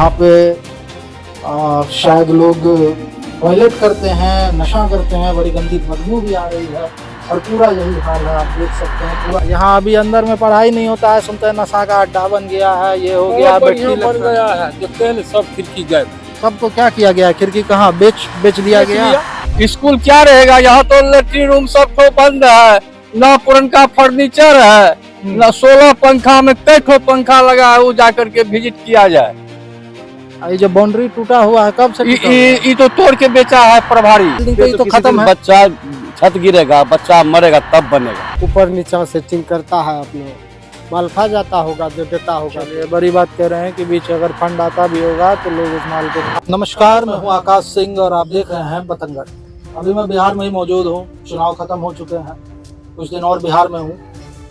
यहाँ पे शायद लोग टॉयलेट करते हैं, नशा करते हैं, बड़ी गंदी बदबू भी आ रही है और पूरा यही हाल है। आप देख सकते हैं पूरा यहाँ अभी अंदर में पढ़ाई नहीं होता है, सुनते हैं नशा का अड्डा बन गया है, ये हो गया, बन गया है। देखते हैं सब खिड़की गए, सबको क्या किया गया है, खिड़की कहाँ बेच दिया गया। स्कूल क्या रहेगा, यहाँ तो लेट्रिन रूम सब तो बंद है, ना पुरनका फर्नीचर है, ना 16 पंखा में कई ठो पंखा लगा है, वो जाकर के विजिट किया जाए। ये जो बाउंड्री टूटा हुआ है कब से टूटा हुआ है? ये तो तोड़ के बेचा है प्रभारी। तो खत्म है। बच्चा छत गिरेगा, बच्चा मरेगा तब बनेगा। ऊपर नीचा सेटिंग करता है, अपने माल खा जाता होगा जो देता होगा। ये बड़ी बात कह रहे हैं कि बीच अगर फंड आता भी होगा तो लोग उस माल को। नमस्कार, मैं हूं आकाश सिंह और आप देख रहे हैं बतंगड़। अभी मैं बिहार में ही मौजूद हूं, चुनाव खत्म हो चुके हैं, कुछ दिन और बिहार में हूं।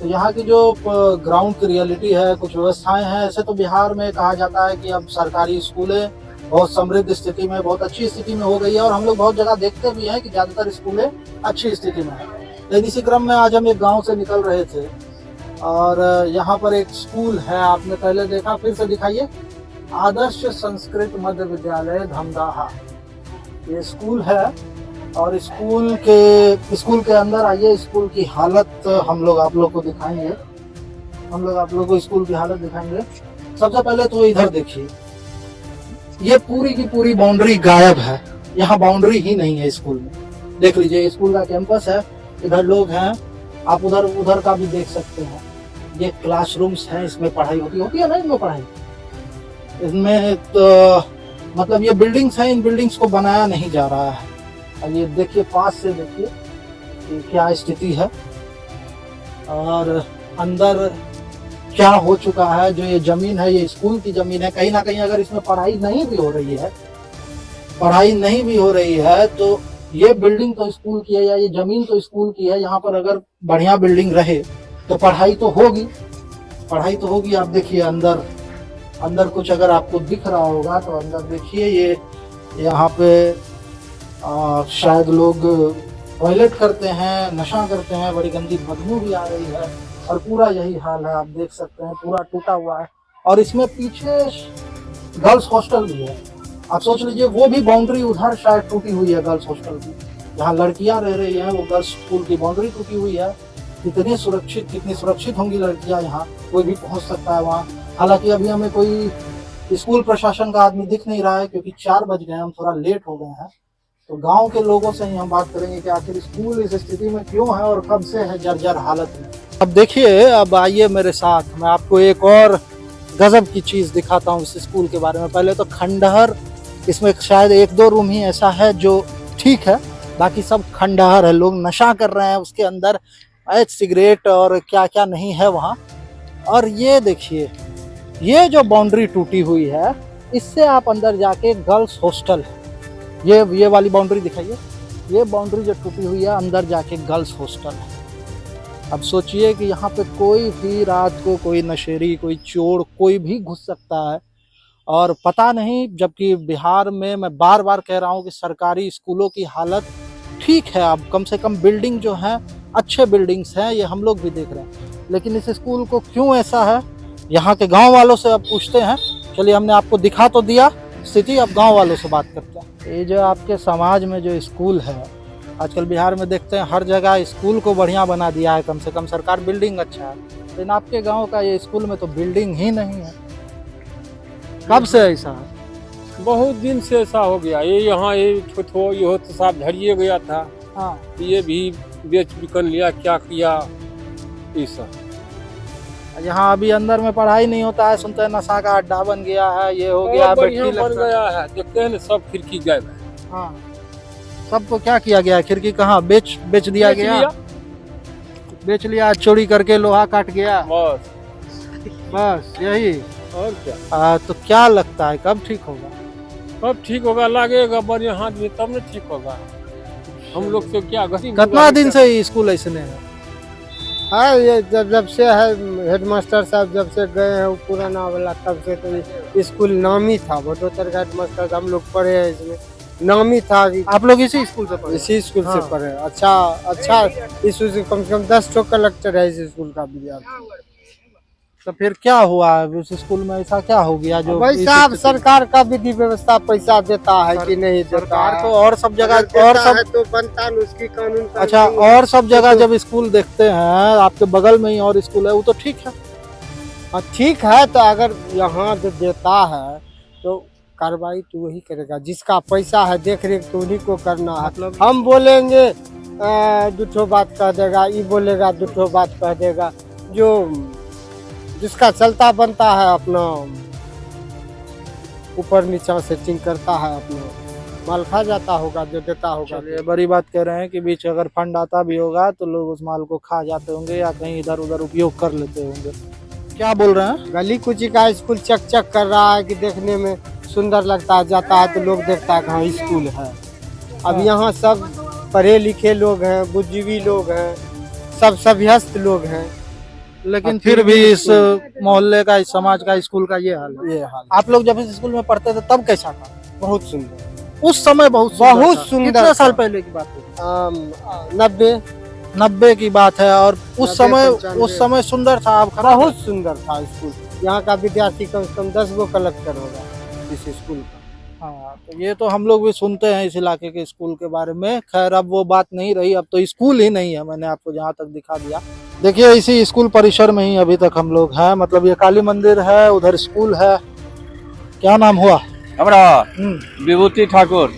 तो यहाँ की जो ग्राउंड की रियलिटी है, कुछ व्यवस्थाएं हैं। ऐसे तो बिहार में कहा जाता है कि अब सरकारी स्कूलें बहुत समृद्ध स्थिति में, बहुत अच्छी स्थिति में हो गई है और हम लोग बहुत जगह देखते भी हैं कि ज्यादातर स्कूलें अच्छी स्थिति में है। लेकिन इसी क्रम में आज हम एक गांव से निकल रहे थे और यहाँ पर एक स्कूल है, आपने पहले देखा, फिर से दिखाइए, आदर्श संस्कृत मध्य विद्यालय धमदाहा, ये स्कूल है। और स्कूल के अंदर आइए, स्कूल की हालत हम लोग आप लोग को दिखाएंगे, हम लोग आप लोग को स्कूल की हालत दिखाएंगे। सबसे पहले तो इधर देखिए, ये पूरी की पूरी बाउंड्री गायब है, यहाँ बाउंड्री ही नहीं है स्कूल में। देख लीजिए, स्कूल का कैंपस है, इधर लोग हैं, आप उधर का भी देख सकते हैं। ये क्लासरूम्स हैं, इसमें पढ़ाई होती है ना, इनमें पढ़ाई, इसमें तो मतलब ये बिल्डिंग्स हैं, इन बिल्डिंग्स को बनाया नहीं जा रहा है। अब ये देखिए, पास से देखिए कि क्या स्थिति है और अंदर क्या हो चुका है। जो ये जमीन है, ये स्कूल की जमीन है। कहीं ना कहीं अगर इसमें पढ़ाई नहीं भी हो रही है तो ये बिल्डिंग तो स्कूल की है या ये जमीन तो स्कूल की है। यहाँ पर अगर बढ़िया बिल्डिंग रहे तो पढ़ाई तो होगी। आप देखिए अंदर कुछ अगर आपको दिख रहा होगा तो अंदर देखिए, ये यहाँ पे शायद लोग टॉयलेट करते हैं, नशा करते हैं, बड़ी गंदी बदबू भी आ रही है और पूरा यही हाल है। आप देख सकते हैं पूरा टूटा हुआ है और इसमें पीछे गर्ल्स हॉस्टल भी है। आप सोच लीजिए, वो भी बाउंड्री उधर शायद टूटी हुई है, गर्ल्स हॉस्टल की, जहाँ लड़कियां रह रही हैं, वो गर्ल्स स्कूल की बाउंड्री टूटी हुई है। कितनी सुरक्षित होंगी लड़कियां, यहाँ कोई भी पहुंच सकता है वहाँ। हालांकि अभी हमें कोई स्कूल प्रशासन का आदमी दिख नहीं रहा है क्योंकि 4 बज गए, हम थोड़ा लेट हो गए हैं। तो गांव के लोगों से ही हम बात करेंगे कि आखिर स्कूल इस स्थिति में क्यों है और कब से है जर्जर हालत में। अब देखिए, अब आइए मेरे साथ, मैं आपको एक और गजब की चीज दिखाता हूँ इस स्कूल के बारे में। पहले तो खंडहर, इसमें शायद 1-2 रूम ही ऐसा है जो ठीक है, बाकी सब खंडहर है। लोग नशा कर रहे हैं उसके अंदर, सिगरेट और क्या क्या नहीं है वहाँ। और ये देखिए, ये जो बाउंड्री टूटी हुई है, इससे आप अंदर जाके गर्ल्स हॉस्टल है, ये वाली बाउंड्री दिखाइए, ये बाउंड्री जो टूटी हुई है, अंदर जाके गर्ल्स हॉस्टल है। अब सोचिए कि यहाँ पे कोई भी रात को कोई नशेड़ी, कोई चोर, कोई भी घुस सकता है और पता नहीं। जबकि बिहार में मैं बार बार कह रहा हूँ कि सरकारी स्कूलों की हालत ठीक है, अब कम से कम बिल्डिंग जो है अच्छे बिल्डिंग्स हैं, ये हम लोग भी देख रहे हैं। लेकिन इस स्कूल को क्यों ऐसा है, यहाँ के गाँव वालों से अब पूछते हैं। चलिए, हमने आपको दिखा तो दिया स्थिति, अब गाँव वालों से बात करते हैं। ये जो आपके समाज में जो स्कूल है, आजकल बिहार में देखते हैं हर जगह स्कूल को बढ़िया बना दिया है, कम से कम सरकार बिल्डिंग अच्छा है। लेकिन आपके गांव का ये स्कूल में तो बिल्डिंग ही नहीं है। कब से ऐसा है? बहुत दिन से ऐसा हो गया। ये यहाँ ये तो साफ झड़िए गया था। हाँ, ये भी बेच बिकन लिया, क्या किया ऐसा। यहाँ अभी अंदर में पढ़ाई नहीं होता है, सुनते हैं नशा का अड्डा बन गया है, ये हो गया, बन गया है। देखते हैं सब खिड़की गए। हाँ, सबको क्या किया गया, खिड़की कहाँ बेच दिया गया, बेच लिया, चोरी करके लोहा काट गया, बस यही। और क्या? तो क्या लगता है कब ठीक होगा? कब ठीक होगा, लगेगा बढ़िया हाथ में तब न ठीक होगा। हम लोग से क्या गरीब। कितना दिन से स्कूल ऐसे नहीं है? हाँ, ये जब से है हेडमास्टर साहब जब से गए हैं वो पुराना वाला, तब से तो स्कूल नामी था। भटोतर का हेडमास्टर हम लोग पढ़े हैं, इसमें नामी था। आप लोग इसी स्कूल से पढ़े? इसी स्कूल से पढ़े। अच्छा, इस स्कूल से कम 10 ठो कलेक्टर है इस स्कूल का विद्यार्थी। तो फिर क्या हुआ उस स्कूल में, ऐसा क्या हो गया जो भाई इस साहब स्थिति- सरकार का विधि व्यवस्था पैसा देता है कि नहीं देता सरकार है? तो और सब जगह अगर देता और सब है तो बनता है उसकी कानून का अच्छा नहीं है। और सब जगह जब स्कूल देखते हैं आपके बगल में ही और स्कूल है, वो तो ठीक है। हाँ, ठीक है, तो अगर यहाँ जो देता है तो कार्रवाई तो वही करेगा जिसका पैसा है, देख रेख तो उन्हीं को करना है। मतलब हम बोलेंगे दूठो बात कह देगा, ये बोलेगा दूठो बात कह देगा। जो जिसका चलता बनता है अपना ऊपर नीचा सेटिंग करता है, अपना माल खा जाता होगा जो देता होगा। चलिए बड़ी बात कह रहे हैं कि बीच अगर फंड आता भी होगा तो लोग उस माल को खा जाते होंगे या कहीं इधर उधर उपयोग कर लेते होंगे। क्या बोल रहे हैं? गली कुची का स्कूल चक चक कर रहा है कि देखने में सुंदर लगता है, जाता है तो लोग देखता है कहाँ स्कूल है। अब यहाँ सब पढ़े लिखे लोग हैं, बुद्धिजीवी लोग हैं, सब सभ्यस्त लोग हैं, लेकिन अब फिर भी फिर भी इस मोहल्ले का, इस समाज का, स्कूल का ये हाल है। ये हाल। आप लोग जब इस स्कूल में पढ़ते थे तब कैसा था? बहुत सुंदर, उस समय बहुत बहुत था। सुंदर कितने साल था। पहले की बात है? 90 की बात है। और उस 95 समय सुंदर था। अब खराब बहुत सुंदर था स्कूल। यहाँ का विद्यार्थी कम से कम 10 गो कलेक्टर होगा इस स्कूल का। हाँ, तो ये तो हम लोग भी सुनते हैं इस इलाके के स्कूल के बारे में। खैर अब वो बात नहीं रही, अब तो स्कूल ही नहीं है। मैंने आपको जहाँ तक दिखा दिया। देखिए इसी स्कूल परिसर में ही अभी तक हम लोग हैं। मतलब ये काली मंदिर है, उधर स्कूल है। क्या नाम हुआ? हमारा विभूति ठाकुर।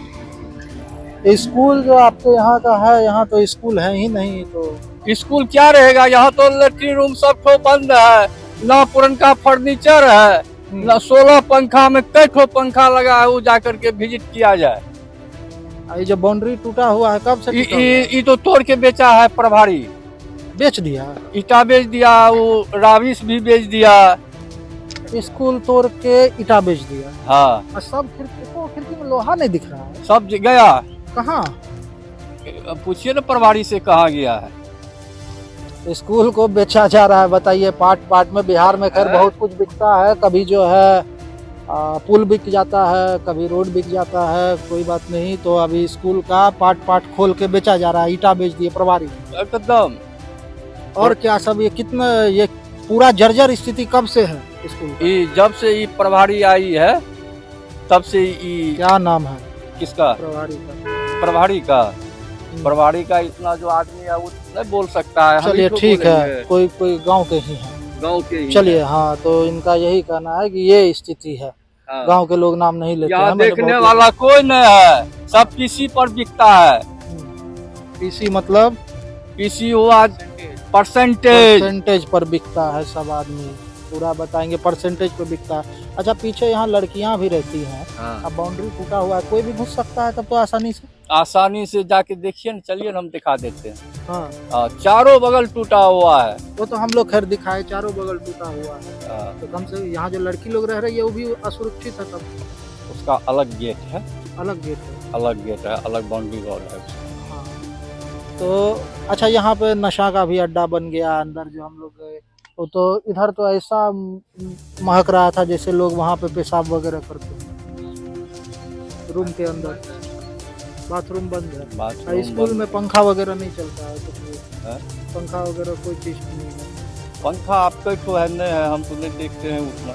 स्कूल जो आपके यहाँ का है, यहाँ तो स्कूल है ही नहीं। तो स्कूल क्या रहेगा, यहाँ तो लेट्रिन रूम सब ठो बंद है, ना पुरनका फर्नीचर है, ना 16 पंखा में कई ठो पंखा लगा है, वो जाकर के विजिट किया जाए। ये जो बाउंड्री टूटा हुआ है कब से टूटा हुआ है? ये तो तोड़ के बेचा है प्रभारी, बेच दिया? ईटा बेच दिया, वो राविस भी बेच दिया। स्कूल तोड़ के ईटा बेच दिया। हाँ, और सब खिड़की में लोहा नहीं दिख रहा है। सब गया। कहाँ? पूछिए ना प्रभारी से कहाँ गया है। स्कूल को बेचा जा रहा है, बताइए। पार्ट पार्ट में बिहार में खैर बहुत कुछ बिकता है। कभी जो है पुल बिक जाता है, कभी रोड बिक जाता है, कोई बात नहीं। तो अभी स्कूल का पार्ट पार्ट खोल के बेचा जा रहा है। ईटा बेच दिए प्रभारी। एकदम। और क्या सब ये कितना, ये पूरा जर्जर स्थिति कब से है स्कूल का? ये जब से ये प्रभारी आई है तब से ये क्या नाम है किसका, प्रभारी का? प्रभारी का इतना जो आदमी है वो नहीं बोल सकता है। हम चलिए ही तो ठीक है, बोलेंगे। कोई गांव के ही हैं। गांव के ही चलिए हाँ, तो इनका यही कहना है कि ये स्थिति है। हाँ। गांव के लोग नाम नहीं लेते हैं। यहाँ मैंने देखने बहुत- वाला कोई नहीं है, सब किसी पर बिकता है। पीसी मतलब किसी हुआ परसेंटेज। परसेंटेज पर बिकता है। सब आदमी पूरा बताएंगे परसेंटेज पर बिकता है। अच्छा, पीछे यहाँ लड़कियां भी रहती हैं। अब बाउंड्री टूटा हुआ है, कोई भी घुस सकता है तब तो आसानी से। जाके देखिए ना, चलिए ना हम दिखा देते हैं। हाँ, चारों बगल टूटा हुआ है। वो तो हम लोग खैर दिखाए, चारों बगल टूटा हुआ है। तो कम से यहाँ जो लड़की लोग रह रही है वो भी असुरक्षित है। तब उसका अलग गेट है, अलग गेट है। अलग बाउंड्री वॉल है। हाँ, तो अच्छा, यहाँ पे नशा का भी अड्डा बन गया। अंदर जो हम लोग गए तो इधर तो ऐसा महक रहा था जैसे लोग वहाँ पे पेशाब वगैरह करते। रूम के अंदर बाथरूम बंद है। स्कूल में पंखा वगैरह नहीं चलता है तो पंखा वगैरह कोई चीज नहीं है। पंखा आपका ठो है नहीं है, हम तो नहीं देखते हैं उतना।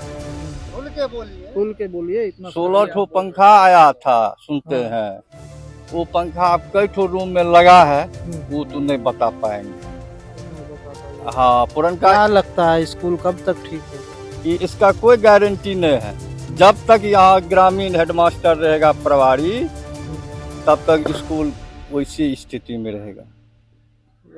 खुल के बोलिए इतना 16 ठो पंखा आया था, सुनते हैं। वो पंखा आप कई ठो रूम में लगा है, वो तो नहीं बता पाएंगे। हाँ, पुरनका क्या लगता है स्कूल कब तक ठीक होगा? इसका कोई गारंटी नहीं है। जब तक यहाँ ग्रामीण हेडमास्टर रहेगा प्रभारी, तब तक स्कूल वैसी स्थिति में रहेगा।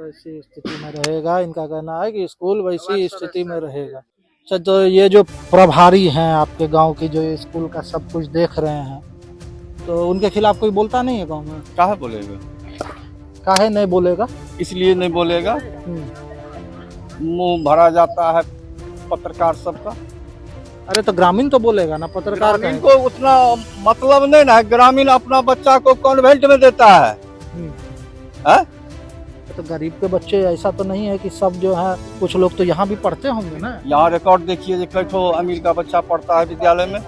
वैसी स्थिति में रहेगा। इनका कहना है कि स्कूल वैसी स्थिति में रहेगा। अच्छा, तो ये जो प्रभारी हैं आपके गांव की, जो ये स्कूल का सब कुछ देख रहे हैं, तो उनके खिलाफ कोई बोलता नहीं है गांव में? काहे बोलेगा? काहे नहीं बोलेगा? इसलिए नहीं बोलेगा, मुंह भरा जाता है पत्रकार सबका। अरे तो ग्रामीण तो बोलेगा ना, पत्रकार ग्रामीण को उतना मतलब नहीं ना। ग्रामीण अपना बच्चा को कॉन्वेंट में देता है। तो गरीब के बच्चे ऐसा तो नहीं है कि सब जो है, कुछ लोग तो यहाँ भी पढ़ते होंगे ना। यहाँ रिकॉर्ड देखिए, कई ठो अमीर का बच्चा पढ़ता है विद्यालय में।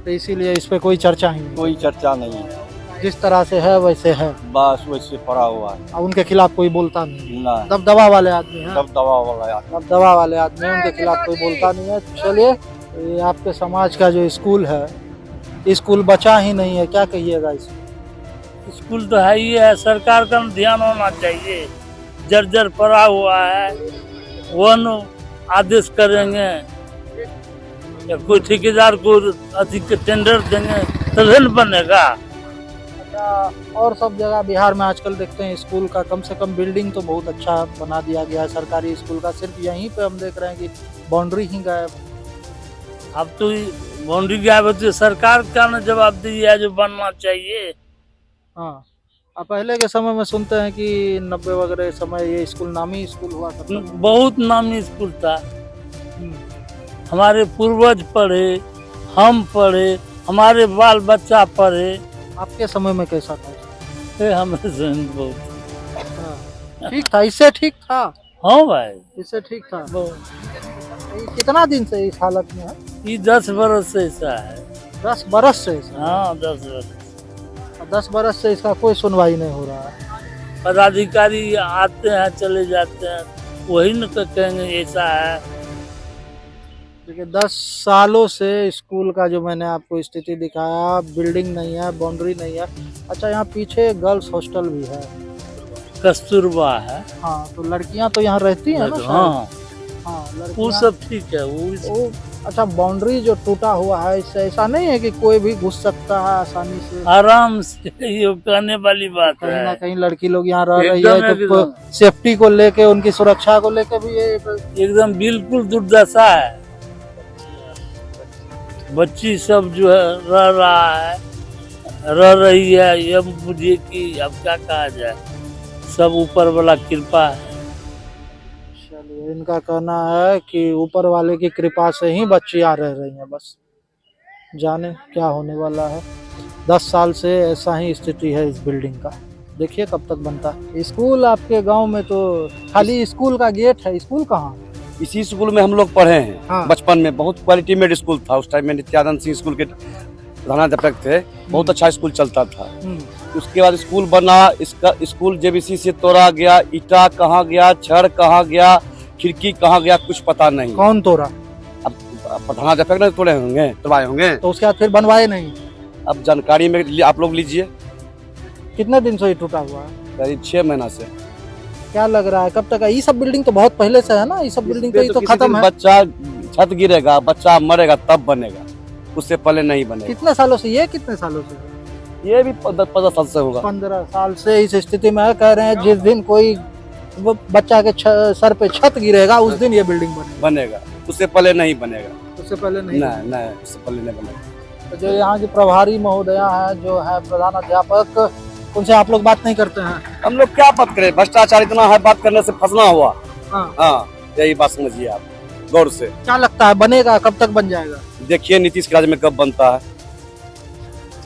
तो इसीलिए इस पे कोई चर्चा ही नहीं। कोई चर्चा नहीं है। जिस तरह से है वैसे है, बस वैसे पड़ा हुआ है और उनके खिलाफ कोई बोलता नहीं। ना, दबदबा वाले आदमी हैं, सब दवा वाला यार। दबदबा वाले आदमी हैं, उनके खिलाफ कोई बोलता नहीं है। चलिए, ये आपके समाज का जो स्कूल है, स्कूल बचा ही नहीं है, क्या कहिएगा इसमें? स्कूल तो है ही है, सरकार का ध्यान होना चाहिए। जर्जर पड़ा हुआ है, वन आदेश करेंगे या कोई ठेकेदार को अधिक टेंडर देंगे तभी न बनेगा। अच्छा, और सब जगह बिहार में आजकल देखते हैं स्कूल का कम से कम बिल्डिंग तो बहुत अच्छा बना दिया गया है सरकारी स्कूल का। सिर्फ यहीं पे हम देख रहे हैं कि बाउंड्री ही गायब। अब तो बाउंड्री गायब होती है, सरकार का न जवाबदेही है जो बनना चाहिए। हाँ, अब पहले के समय में सुनते हैं कि 90 वगैरह समय ये स्कूल नामी स्कूल हुआ करता था। बहुत नामी स्कूल था, हमारे पूर्वज पढ़े, हम पढ़े, हमारे बाल बच्चा पढ़े। आपके समय में कैसा था? ये हमें समझ बहुत हाँ, ठीक था, इससे ठीक था। हाँ भाई, इससे ठीक था। ये कितना दिन से इस हालत में है? ये 10 बरस से ऐसा है। 10 बरस से ऐसा? हाँ 10 बरस। 10 बरस से इसका कोई सुनवाई नहीं हो रहा है। पदाधिकारी आते हैं चले जाते हैं, वही न कहेंगे ऐसा है। देखिए, 10 सालों से स्कूल का जो मैंने आपको स्थिति दिखाया, बिल्डिंग नहीं है, बाउंड्री नहीं है। अच्छा, यहाँ पीछे गर्ल्स हॉस्टल भी है, कस्तूरबा है। हाँ, तो लड़कियां तो यहाँ रहती हैं ना शायद? हाँ हाँ, वो लड़कियां। सब ठीक है वो। अच्छा, बाउंड्री जो टूटा हुआ है, इससे ऐसा नहीं है कि कोई भी घुस सकता है आसानी से? आराम से, ये कहने वाली बात कहीं ना है। कहीं लड़की लोग यहाँ रह रही एकदम है, तो एकदम। सेफ्टी को लेके, उनकी सुरक्षा को लेके भी ये एकदम बिल्कुल दुर्दशा है। बच्ची सब जो है रह रही है, ये मुझे कि अब क्या कहा जाए, सब ऊपर वाला कृपा है। चलिए, इनका कहना है कि ऊपर वाले की कृपा से ही बच्चियां रह रही हैं, बस जाने क्या होने वाला है। 10 साल से ऐसा ही स्थिति है इस बिल्डिंग का, देखिए कब तक बनता है। स्कूल आपके गांव में तो खाली स्कूल का गेट है, स्कूल कहाँ? इसी स्कूल में हम लोग पढ़े हैं। हाँ। बचपन में बहुत क्वालिटी मेड स्कूल था, उस टाइम में नित्यानंद सिंह स्कूल के प्रधानाध्यापक थे, बहुत अच्छा स्कूल चलता था। उसके बाद स्कूल बना, इसका स्कूल जेबीसी से तोड़ा गया, ईटा कहाँ गया, छड़ कहाँ गया, खिड़की कहाँ गया, कुछ पता नहीं। कौन तोड़ा? अब प्रधानाध्यापक ने तोड़े होंगे, तोड़ाए होंगे। तो उसके बाद फिर बनवाए नहीं? अब जानकारी में आप लोग लीजिए। कितने दिन से ये टूटा हुआ है? करीब 6 महीना से। क्या लग रहा है कब तक? ये सब बिल्डिंग तो बहुत पहले से है ना, ये सब बिल्डिंग तो, ये तो किसी खत्म दिन है। बच्चा छत गिरेगा, बच्चा मरेगा तब बनेगा, उससे पहले नहीं बनेगा। कितने सालों से? ये कितने सालों से? ये भी 15 साल से होगा। 15 साल से इस स्थिति में है। कह रहे हैं जिस दिन कोई वो बच्चा के सर पे छत गिरेगा उस दिन ये बिल्डिंग बनेगा, उससे पहले नहीं बनेगा। उससे पहले नहीं? नहीं, उससे पहले नहीं बनेगा। तो जो यहाँ की प्रभारी महोदया है, जो है प्रधान अध्यापक, उनसे आप लोग बात नहीं करते हैं? हम लोग क्या बात करें, भ्रष्टाचार इतना है, बात करने से फंसना हुआ। हाँ। हाँ, यही बात समझिए आप गौर से। क्या लगता है बनेगा? कब तक बन जाएगा? देखिए नीतीश के राज में कब बनता है।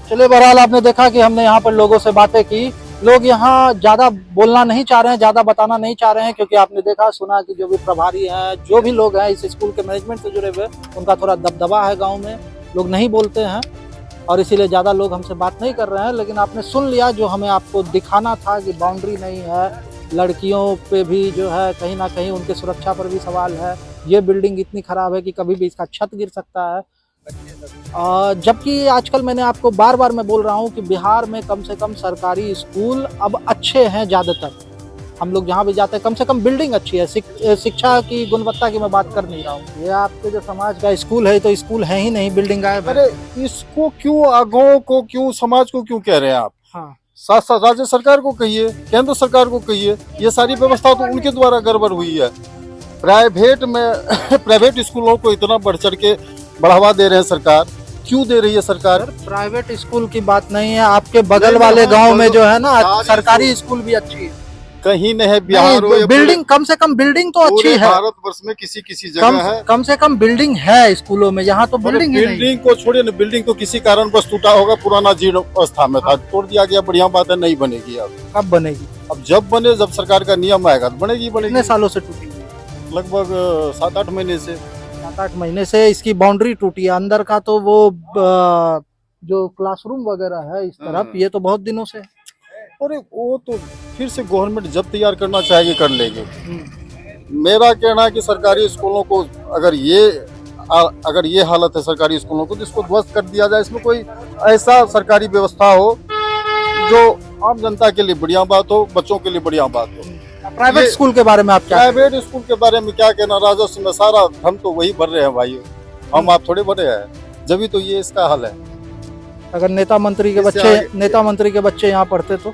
चलिए, बहरहाल आपने देखा कि हमने यहाँ पर लोगों से बातें की। लोग यहाँ ज्यादा बोलना नहीं चाह रहे हैं, ज्यादा बताना नहीं चाह रहे हैं, क्योंकि आपने देखा सुना कि जो भी प्रभारी हैं, जो भी लोग हैं इस स्कूल के मैनेजमेंट से जुड़े हुए, उनका थोड़ा दबदबा है गाँव में, लोग नहीं बोलते हैं और इसीलिए ज्यादा लोग हमसे बात नहीं कर रहे हैं। लेकिन आपने सुन लिया जो हमें आपको दिखाना था कि बाउंड्री नहीं है, लड़कियों पे भी जो है कहीं ना कहीं उनके सुरक्षा पर भी सवाल है। ये बिल्डिंग इतनी खराब है कि कभी भी इसका छत गिर सकता है। जबकि आजकल मैंने आपको बार बार मैं बोल रहा हूँ कि बिहार में कम से कम सरकारी स्कूल अब अच्छे हैं ज़्यादातर। हम लोग जहाँ भी जाते हैं कम से कम बिल्डिंग अच्छी है। शिक्षा की गुणवत्ता की मैं बात कर नहीं रहा हूँ। ये आपके जो समाज का स्कूल है तो स्कूल है ही नहीं, बिल्डिंग गायब है। अरे इसको क्यों, गाँव को क्यों, समाज को क्यों कह रहे हैं आप? हाँ, साथ साथ राज्य सरकार को कहिए, केंद्र सरकार को कहिए। ये सारी व्यवस्था तो उनके द्वारा गड़बड़ हुई है। प्राइवेट में प्राइवेट स्कूलों को इतना बढ़ चढ़ के बढ़ावा दे रहे हैं सरकार, क्यों दे रही है सरकार? प्राइवेट स्कूल की बात नहीं है, आपके बगल वाले गांव में जो है ना सरकारी स्कूल भी अच्छी है। कहीं नहीं है, बिहार हो या बिल्डिंग, कम से कम बिल्डिंग तो अच्छी है। भारत वर्ष में किसी जगह है, कम से कम बिल्डिंग है स्कूलों में। यहाँ तो बिल्डिंग ही नहीं। बिल्डिंग को छोड़िए ना, बिल्डिंग तो किसी कारण बस टूटा होगा, पुराना जीर्ण अवस्था में था, तोड़ दिया गया, बढ़िया बात है, नहीं बनेगी। अब कब बनेगी? अब जब बने, जब सरकार का नियम आएगा तो बनेगी। कितने सालों से टूटी हुई? लगभग 7-8 महीने से। 7-8 महीने से इसकी बाउंड्री टूटी है। अंदर का तो वो जो क्लासरूम वगैरह है इस तरफ, ये तो बहुत दिनों से है। और वो तो फिर से गवर्नमेंट जब तैयार करना चाहेगी कर लेगी। मेरा कहना है कि सरकारी स्कूलों को अगर ये हालत है सरकारी स्कूलों को, तो इसको ध्वस्त कर दिया जाए। इसमें कोई ऐसा सरकारी व्यवस्था हो जो आम जनता के लिए बढ़िया बात हो, बच्चों के लिए बढ़िया बात हो। प्राइवेट स्कूल के बारे में आप क्या प्राइवेट स्कूल के बारे में क्या कहना, राजस्व में सारा हम तो वही भर रहे हैं भाई, हम आप थोड़े भरे हैं, जब तो ये इसका हाल है। अगर नेता मंत्री के बच्चे यहाँ पढ़ते तो?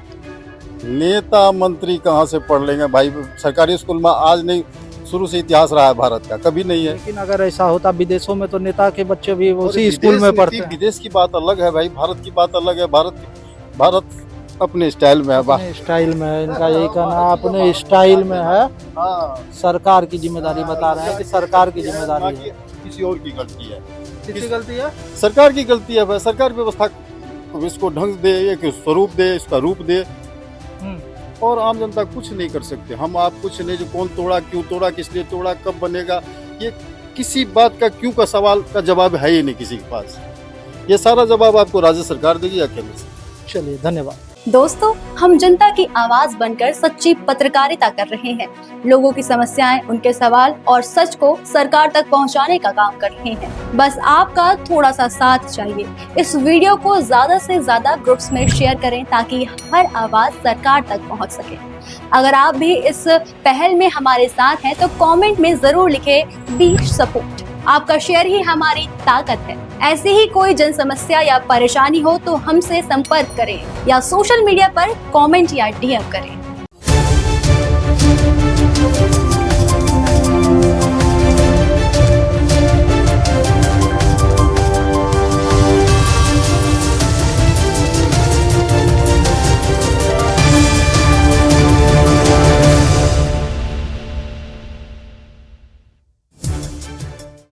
नेता मंत्री कहाँ से पढ़ लेंगे भाई, सरकारी स्कूल में आज नहीं, शुरू से इतिहास रहा है भारत का, कभी नहीं है। लेकिन अगर ऐसा होता विदेशों में तो नेता के बच्चे भी उसी स्कूल में पढ़ते हैं। विदेश की बात अलग है भाई, भारत की बात अलग है। भारत अपने स्टाइल में है, अपने स्टाइल में है, इनका यही कहना अपने स्टाइल में है। सरकार की जिम्मेदारी बता रहे हैं कि सरकार की जिम्मेदारी है, किसी और की गलती है। किसकी गलती है? सरकार की गलती है भाई। सरकार व्यवस्था को इसको ढंग दे, एक स्वरूप दे, इसका रूप दे, और आम जनता कुछ नहीं कर सकते। हम आप कुछ नहीं, जो कौन तोड़ा, क्यों तोड़ा, किस लिए तोड़ा, कब बनेगा, ये किसी बात का क्यों का सवाल का जवाब है ही नहीं किसी के पास। ये सारा जवाब आपको राज्य सरकार देगी अकेले से। चलिए, धन्यवाद। दोस्तों, हम जनता की आवाज बनकर सच्ची पत्रकारिता कर रहे हैं। लोगों की समस्याएं, उनके सवाल और सच को सरकार तक पहुंचाने का काम कर रहे हैं। बस आपका थोड़ा सा साथ चाहिए। इस वीडियो को ज्यादा से ज्यादा ग्रुप्स में शेयर करें ताकि हर आवाज सरकार तक पहुंच सके। अगर आप भी इस पहल में हमारे साथ हैं तो कमेंट में जरूर लिखें बी सपोर्ट। आपका शेयर ही हमारी ताकत है। ऐसी ही कोई जन समस्या या परेशानी हो तो हमसे संपर्क करें या सोशल मीडिया पर कमेंट या डीएम करें।